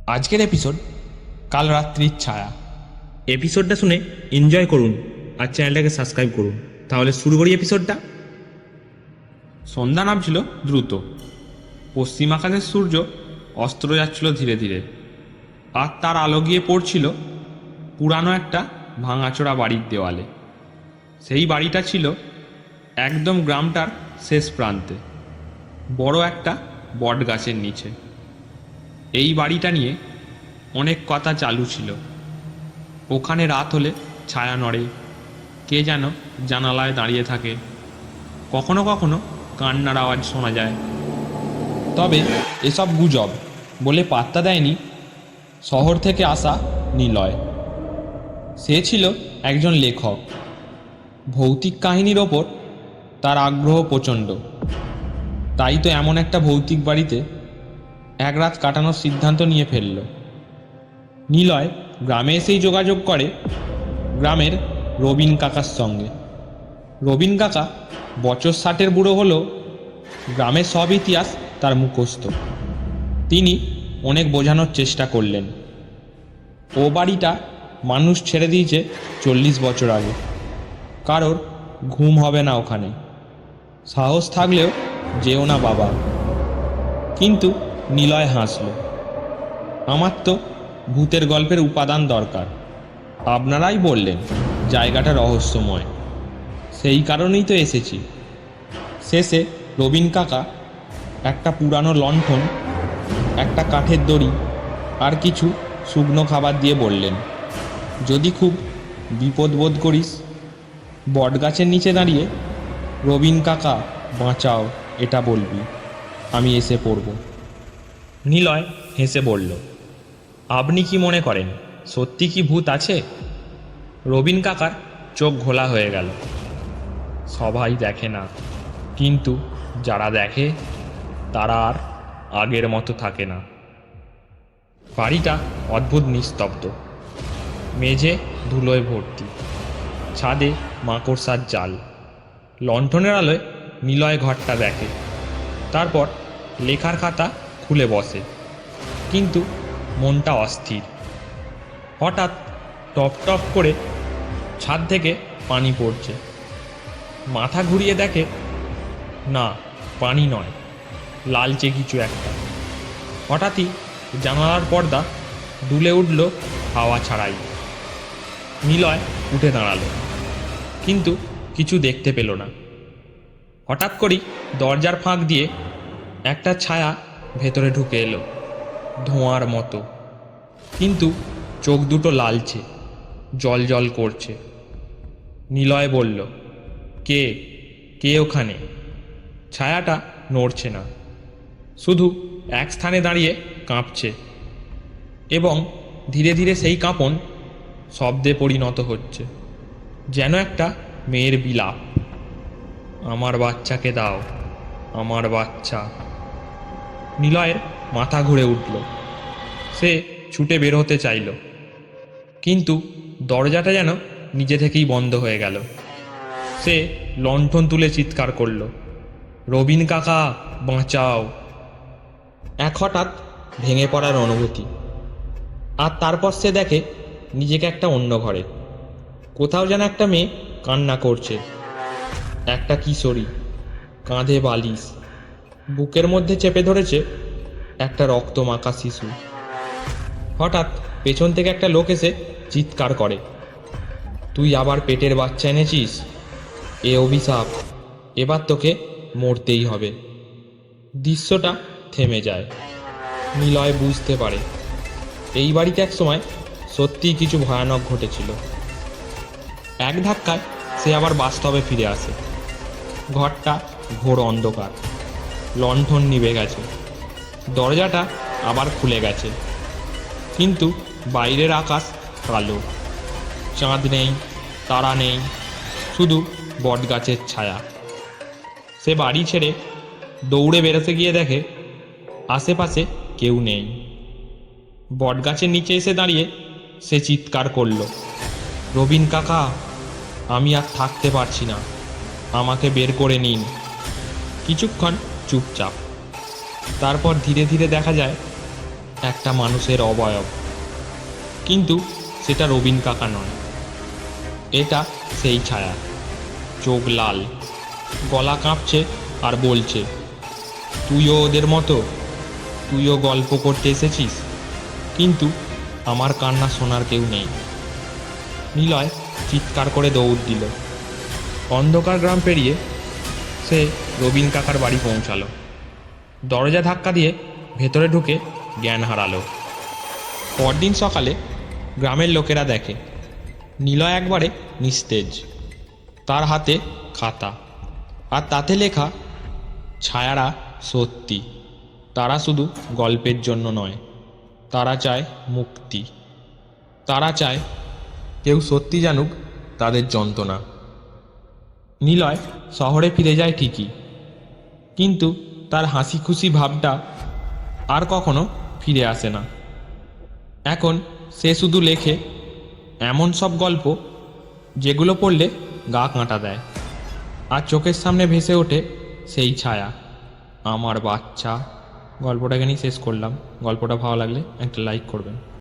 আজকের এপিসোড কাল রাত্রির ছায়া। এপিসোডটা শুনে এনজয় করুন আর চ্যানেলটাকে সাবস্ক্রাইব করুন। তাহলে শুরু করি এপিসোডটা। সন্ধ্যা নামছিল দ্রুত, পশ্চিম আকাশের সূর্য অস্ত যাচ্ছিল ধীরে ধীরে, আর তার আলো গিয়ে পড়ছিল পুরানো একটা ভাঙাচোরা বাড়ির দেওয়ালে। সেই বাড়িটা ছিল একদম গ্রামটার শেষ প্রান্তে, বড় একটা বট গাছের নিচে। এই বাড়িটা নিয়ে অনেক কথা চালু ছিল। ওখানে রাত হলে ছায়া নড়ে, কে যেন জানালায় দাঁড়িয়ে থাকে, কখনো কখনো কান্নার আওয়াজ শোনা যায়। তবে এসব গুজব বলে পাত্তা দেয়নি শহর থেকে আসা নিলয়। সে ছিল একজন লেখক। ভৌতিক কাহিনীর ওপর তার আগ্রহ প্রচণ্ড। তাই তো এমন একটা ভৌতিক বাড়িতে এক রাত কাটানোর সিদ্ধান্ত নিয়ে ফেলল। নিলয় গ্রামে এসেই যোগাযোগ করে গ্রামের রবিন কাকার সঙ্গে। রবিন কাকা বছর 60-এর বুড়ো হলেও গ্রামের সব ইতিহাস তার মুখস্থ। তিনি অনেক বোঝানোর চেষ্টা করলেন। ও বাড়িটা মানুষ ছেড়ে দিয়েছে 40 বছর আগে, কারোর ঘুম হবে না ওখানে। সাহস থাকলেও যেও না বাবা। কিন্তু নিলয় হাসল। আমার তো ভূতের গল্পের উপাদান দরকার, আপনারাই বললেন জায়গাটা রহস্যময়, সেই কারণেই তো এসেছি। শেষে রবিন কাকা একটা পুরানো লণ্ঠন, একটা কাঠের দড়ি আর কিছু শুকনো খাবার দিয়ে বললেন, যদি খুব বিপদ বোধ করিস বটগাছের নিচে দাঁড়িয়ে রবিন কাকা বাঁচাও এটা বলবি, আমি এসে পড়ব। নিলয় হেসে বলল, আপনি কি মনে করেন সত্যি কি ভূত আছে? রবিন কাকার চোখ ঘোলা হয়ে গেল। সবাই দেখে না, কিন্তু যারা দেখে তারা আর আগের মতো থাকে না। বাড়িটা অদ্ভুত নিস্তব্ধ। মেঝে ধুলোয় ভর্তি, ছাদে মাকড়সার জাল। লণ্ঠনের আলোয় নিলয় ঘরটা দেখে, তারপর লেখার খাতা খুলে বসে। কিন্তু মনটা অস্থির। হঠাৎ টপ টপ করে ছাদ থেকে পানি পড়ছে। মাথা ঘুরিয়ে দেখে, না, পানি নয়, লালচে কিছু একটা। হঠাৎই জানালার পর্দা দুলে উঠল হাওয়া ছাড়াই। নিলয় উঠে দাঁড়ালো, কিন্তু কিছু দেখতে পেল না। হঠাৎ করেই দরজার ফাঁক দিয়ে একটা ছায়া ভেতরে ঢুকে এলো, ধোঁয়ার মতো, কিন্তু চোখ দুটো লালচে, জল জল করছে। নিলয় বলল, কে কে ওখানে? ছায়াটা নড়ছে না, শুধু এক স্থানে দাঁড়িয়ে কাঁপছে, এবং ধীরে ধীরে সেই কাঁপন শব্দে পরিণত হচ্ছে, যেন একটা মেয়ের বিলাপ। আমার বাচ্চাকে দাও, আমার বাচ্চা। নিলয়ের মাথা ঘুরে উঠল। সে ছুটে বের হতে চাইল, কিন্তু দরজাটা যেন নিজে থেকেই বন্ধ হয়ে গেল। সে লণ্ঠন তুলে চিৎকার করল, রবিন কাকা বাঁচাও। এক হঠাৎ ভেঙে পড়ার অনুভূতি। আর তারপর সে দেখে নিজেকে একটা অন্য ঘরে। কোথাও যেন একটা মেয়ে কান্না করছে, একটা কিশোরী, কাঁধে বালিশ, বুকের মধ্যে চেপে ধরেছে একটা রক্তমাখা শিশু। হঠাৎ পেছন থেকে একটা লোক এসে চিৎকার করে, তুই আবার পেটের বাচ্চা এনেছিস? এ অভিশাপ, এবার তোকে মরতেই হবে। দৃশ্যটা থেমে যায়। নিলয় বুঝতে পারে এই বাড়িতে একসময় সত্যিই কিছু ভয়ানক ঘটেছিল। এক ধাক্কায় সে আবার বাস্তবে ফিরে আসে। ঘরটা ঘোর অন্ধকার, লণ্ঠন নিভে গেছে, দরজাটা আবার খুলে গেছে, কিন্তু বাইরের আকাশ কালো। চাঁদ নেই, তারা নেই, শুধু বটগাছের ছায়া। সে বাড়ি ছেড়ে দৌড়ে বেরোতে গিয়ে দেখে আশেপাশে কেউ নেই। বটগাছের নিচে এসে দাঁড়িয়ে সে চিৎকার করল, রবিন কাকা, আমি আর থাকতে পারছি না, আমাকে বের করে নিন। কিছুক্ষণ চুপচাপ, তারপর ধীরে ধীরে দেখা যায় একটা মানুষের অবয়ব, কিন্তু সেটা রবিন কাকা নয়। এটা সেই ছায়া, চোখ লাল, গলা কাঁপছে আর বলছে, তুইও ওদের মতো, তুইও গল্প করতে এসেছিস, কিন্তু আমার কান্না শোনার কেউ নেই। নিলয় চিৎকার করে দৌড় দিল। অন্ধকার গ্রাম পেরিয়ে সে রবিন কাকার বাড়ি পৌঁছালো। দরজা ধাক্কা দিয়ে ভেতরে ঢুকে জ্ঞান হারালো। পরদিন সকালে গ্রামের লোকেরা দেখে নিলয় একবারে নিস্তেজ। তার হাতে খাতা, আর তাতে লেখা, ছায়ারা সত্যি, তারা শুধু গল্পের জন্য নয়, তারা চায় মুক্তি। তারা চায় কেউ সত্যি জানুক তাদের যন্ত্রণা। নিলয় শহরে ফিরে যায় ঠিকই, কিন্তু তার হাসি খুশি ভাবটা আর কখনো ফিরে আসে না। এখন সে শুধু লেখে এমন সব গল্প যেগুলো পড়লে গা কাঁটা দেয়, আর চোখের সামনে ভেসে ওঠে সেই ছায়া, আমার বাচ্চা। গল্পটা এখানেই শেষ করলাম। গল্পটা ভালো লাগলে একটা লাইক করবেন।